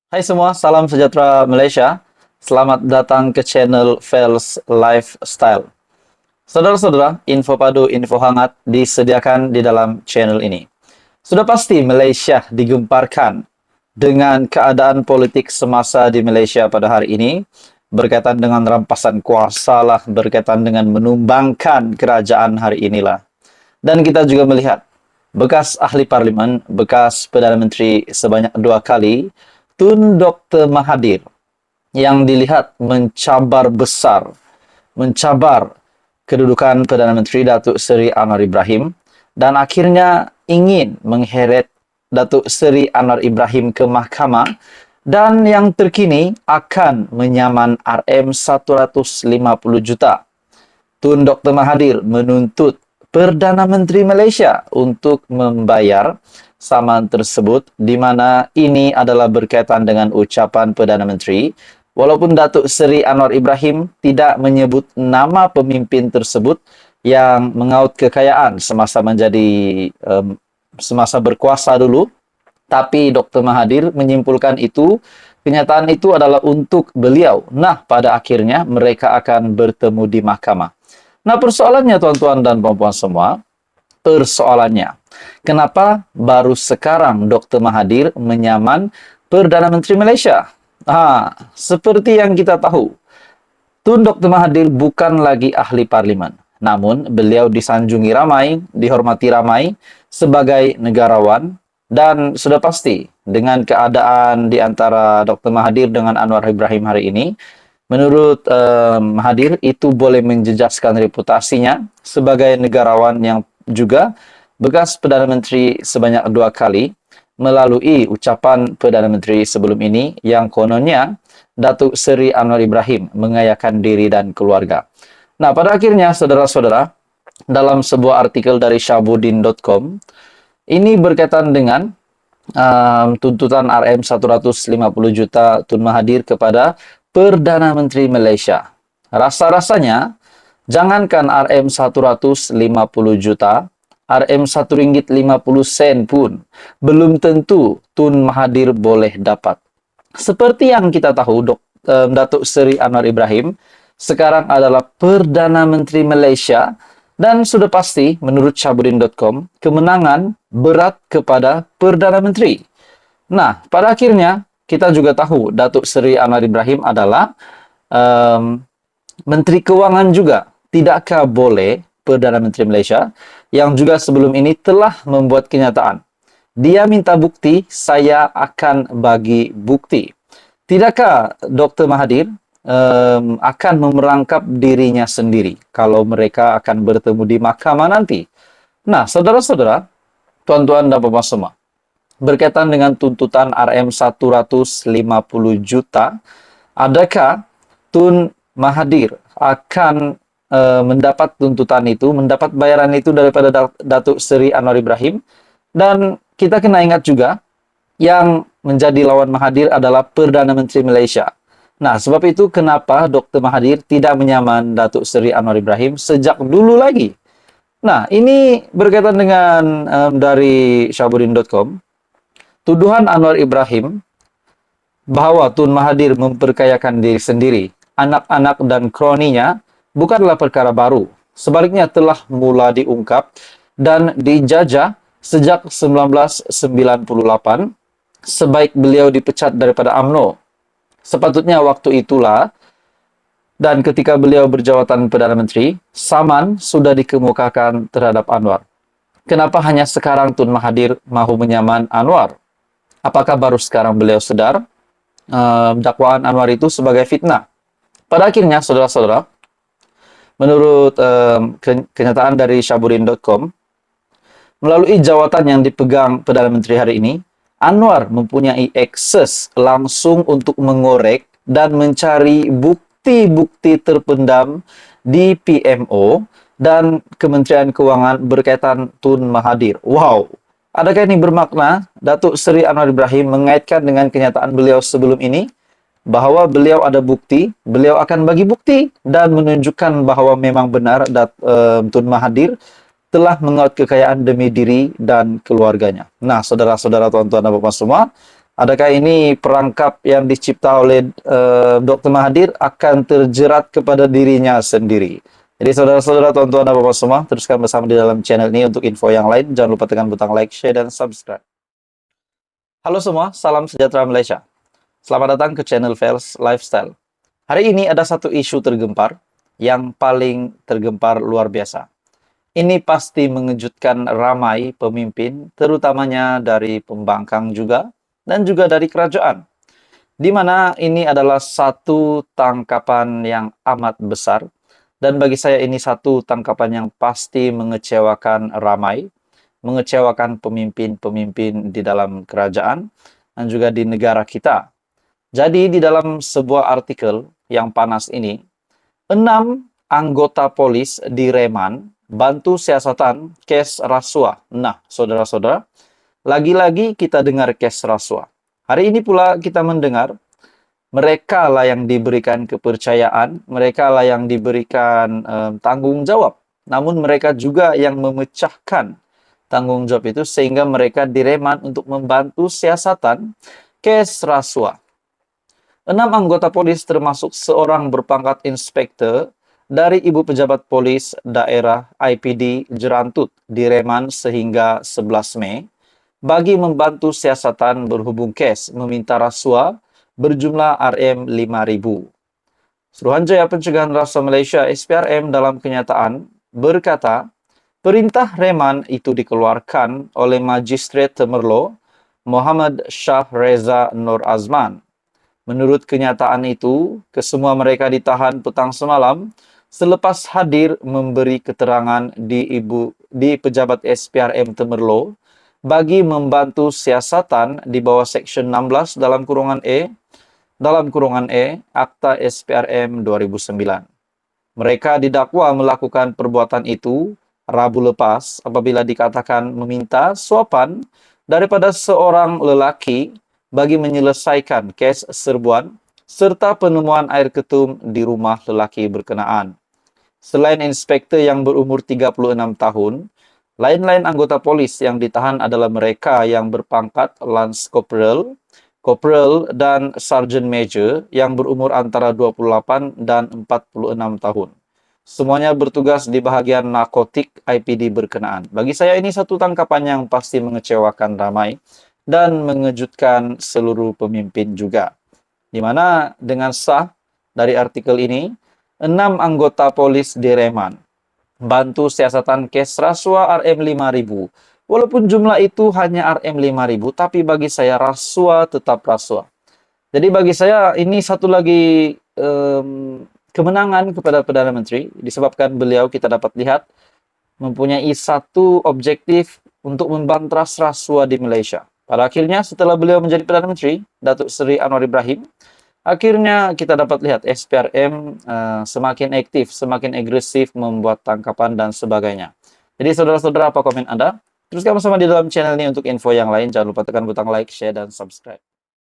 Hai semua, salam sejahtera Malaysia. Selamat datang ke channel Fels Lifestyle. Saudara-saudara, info padu, info hangat disediakan di dalam channel ini. Sudah pasti Malaysia digemparkan dengan keadaan politik semasa di Malaysia pada hari ini, berkaitan dengan rampasan kuasa lah, berkaitan dengan menumbangkan kerajaan hari inilah. Dan kita juga melihat bekas ahli parlimen, bekas Perdana Menteri sebanyak 2 kali, Tun Dr. Mahathir, yang dilihat mencabar besar, mencabar kedudukan Perdana Menteri Datuk Seri Anwar Ibrahim, dan akhirnya ingin mengheret Datuk Seri Anwar Ibrahim ke mahkamah, dan yang terkini akan menyaman RM150 juta. Tun Dr. Mahathir menuntut Perdana Menteri Malaysia untuk membayar saman tersebut, di mana ini adalah berkaitan dengan ucapan Perdana Menteri. Walaupun Datuk Seri Anwar Ibrahim tidak menyebut nama pemimpin tersebut yang mengaut kekayaan semasa semasa berkuasa dulu, tapi Dr. Mahathir menyimpulkan kenyataan itu adalah untuk beliau. Nah, pada akhirnya mereka akan bertemu di mahkamah. Nah, persoalannya tuan-tuan dan puan-puan semua, persoalannya, kenapa baru sekarang Dr. Mahathir menyaman Perdana Menteri Malaysia? Seperti yang kita tahu, Tun Dr. Mahathir bukan lagi ahli parlimen. Namun, beliau disanjungi ramai, dihormati ramai sebagai negarawan, dan sudah pasti dengan keadaan di antara Dr. Mahathir dengan Anwar Ibrahim hari ini, menurut Mahathir itu boleh menjejaskan reputasinya sebagai negarawan yang juga bekas Perdana Menteri sebanyak 2 kali, melalui ucapan Perdana Menteri sebelum ini yang kononnya Datuk Seri Anwar Ibrahim mengayakan diri dan keluarga. Nah, pada akhirnya saudara-saudara, dalam sebuah artikel dari Syahbudin.com, ini berkaitan dengan tuntutan RM150 juta Tun Mahathir kepada Perdana Menteri Malaysia. Rasa-rasanya, jangankan RM150 juta, RM1.50 pun belum tentu Tun Mahathir boleh dapat. Seperti yang kita tahu, Datuk Seri Anwar Ibrahim sekarang adalah Perdana Menteri Malaysia, dan sudah pasti menurut Syahbudin.com, kemenangan berat kepada Perdana Menteri. Nah, pada akhirnya kita juga tahu Datuk Seri Anwar Ibrahim adalah Menteri Keuangan juga. Tidakkah boleh Perdana Menteri Malaysia yang juga sebelum ini telah membuat kenyataan, dia minta bukti, saya akan bagi bukti. Tidakkah Dr. Mahathir akan memerangkap dirinya sendiri kalau mereka akan bertemu di mahkamah nanti? Nah, saudara-saudara, tuan-tuan dan puan semua, berkaitan dengan tuntutan RM150 juta, adakah Tun Mahathir akan mendapat tuntutan itu, mendapat bayaran itu daripada Datuk Seri Anwar Ibrahim? Dan kita kena ingat juga, yang menjadi lawan Mahathir adalah Perdana Menteri Malaysia. Nah, sebab itu kenapa Dr. Mahathir tidak menyaman Datuk Seri Anwar Ibrahim sejak dulu lagi. Nah, ini berkaitan dengan dari Syahbudin.com, tuduhan Anwar Ibrahim bahwa Tun Mahathir memperkayakan diri sendiri, anak-anak dan kroninya bukanlah perkara baru. Sebaliknya telah mula diungkap dan dijajah sejak 1998 sebaik beliau dipecat daripada UMNO. Sepatutnya waktu itulah, dan ketika beliau berjawatan Perdana Menteri, saman sudah dikemukakan terhadap Anwar. Kenapa hanya sekarang Tun Mahathir mahu menyaman Anwar? Apakah baru sekarang beliau sedar dakwaan Anwar itu sebagai fitnah? Pada akhirnya, saudara-saudara, menurut kenyataan dari Syahbudin.com, melalui jawatan yang dipegang Perdana Menteri hari ini, Anwar mempunyai akses langsung untuk mengorek dan mencari bukti-bukti terpendam di PMO dan Kementerian Keuangan berkaitan Tun Mahathir. Wow! Adakah ini bermakna Datuk Seri Anwar Ibrahim mengaitkan dengan kenyataan beliau sebelum ini, bahwa beliau ada bukti, beliau akan bagi bukti dan menunjukkan bahwa memang benar Tun Mahathir telah mengaut kekayaan demi diri dan keluarganya. Nah, saudara-saudara, tuan-tuan dan puan semua, Adakah ini perangkap yang dicipta oleh Dr. Mahathir akan terjerat kepada dirinya sendiri? Jadi saudara-saudara, tuan-tuan dan bapak semua, teruskan bersama di dalam channel ini untuk info yang lain. Jangan lupa tekan butang like, share, dan subscribe. Halo semua, salam sejahtera Malaysia. Selamat datang ke channel Fels Lifestyle. Hari ini ada satu isu tergempar yang paling tergempar luar biasa. Ini pasti mengejutkan ramai pemimpin, terutamanya dari pembangkang juga, dan juga dari kerajaan. Di mana ini adalah satu tangkapan yang amat besar, dan bagi saya ini satu tangkapan yang pasti mengecewakan ramai, mengecewakan pemimpin-pemimpin di dalam kerajaan, dan juga di negara kita. Jadi di dalam sebuah artikel yang panas ini, 6 anggota polis direman bantu siasatan kes rasuah. Nah, saudara-saudara, lagi-lagi kita dengar kes rasuah. Hari ini pula kita mendengar mereka lah yang diberikan kepercayaan, mereka lah yang diberikan tanggung jawab. Namun mereka juga yang memecahkan tanggung jawab itu sehingga mereka direman untuk membantu siasatan kes rasuah. 6 anggota polis termasuk seorang berpangkat inspektur dari Ibu Pejabat Polis Daerah IPD Jerantut direman sehingga 11 Mei bagi membantu siasatan berhubung kes meminta rasuah berjumlah RM5.000. Suruhanjaya Pencegahan Rasuah Malaysia SPRM dalam kenyataan berkata, perintah reman itu dikeluarkan oleh Magistrat Temerloh Muhammad Shah Reza Nur Azman. Menurut kenyataan itu, kesemua mereka ditahan petang semalam selepas hadir memberi keterangan di Pejabat SPRM Temerloh bagi membantu siasatan di bawah Seksyen 16 dalam kurungan E Akta SPRM 2009. Mereka didakwa melakukan perbuatan itu Rabu lepas apabila dikatakan meminta suapan daripada seorang lelaki bagi menyelesaikan kes serbuan serta penemuan air ketum di rumah lelaki berkenaan. Selain inspektur yang berumur 36 tahun, lain-lain anggota polis yang ditahan adalah mereka yang berpangkat Lance Corporal, dan Sergeant Major yang berumur antara 28 dan 46 tahun. Semuanya bertugas di bahagian narkotik IPD berkenaan. Bagi saya ini satu tangkapan yang pasti mengecewakan ramai dan mengejutkan seluruh pemimpin juga. Di mana dengan sah dari artikel ini, 6 anggota polis direman. Bantu siasatan kes rasuah RM5.000. Walaupun jumlah itu hanya RM5.000, tapi bagi saya rasuah tetap rasuah. Jadi bagi saya ini satu lagi kemenangan kepada Perdana Menteri, disebabkan beliau kita dapat lihat mempunyai satu objektif untuk membantras rasuah di Malaysia. Pada akhirnya setelah beliau menjadi Perdana Menteri, Datuk Seri Anwar Ibrahim, akhirnya kita dapat lihat SPRM semakin aktif, semakin agresif membuat tangkapan dan sebagainya. Jadi saudara-saudara, apa komen Anda? Teruskan bersama di dalam channel ini untuk info yang lain. Jangan lupa tekan butang like, share, dan subscribe.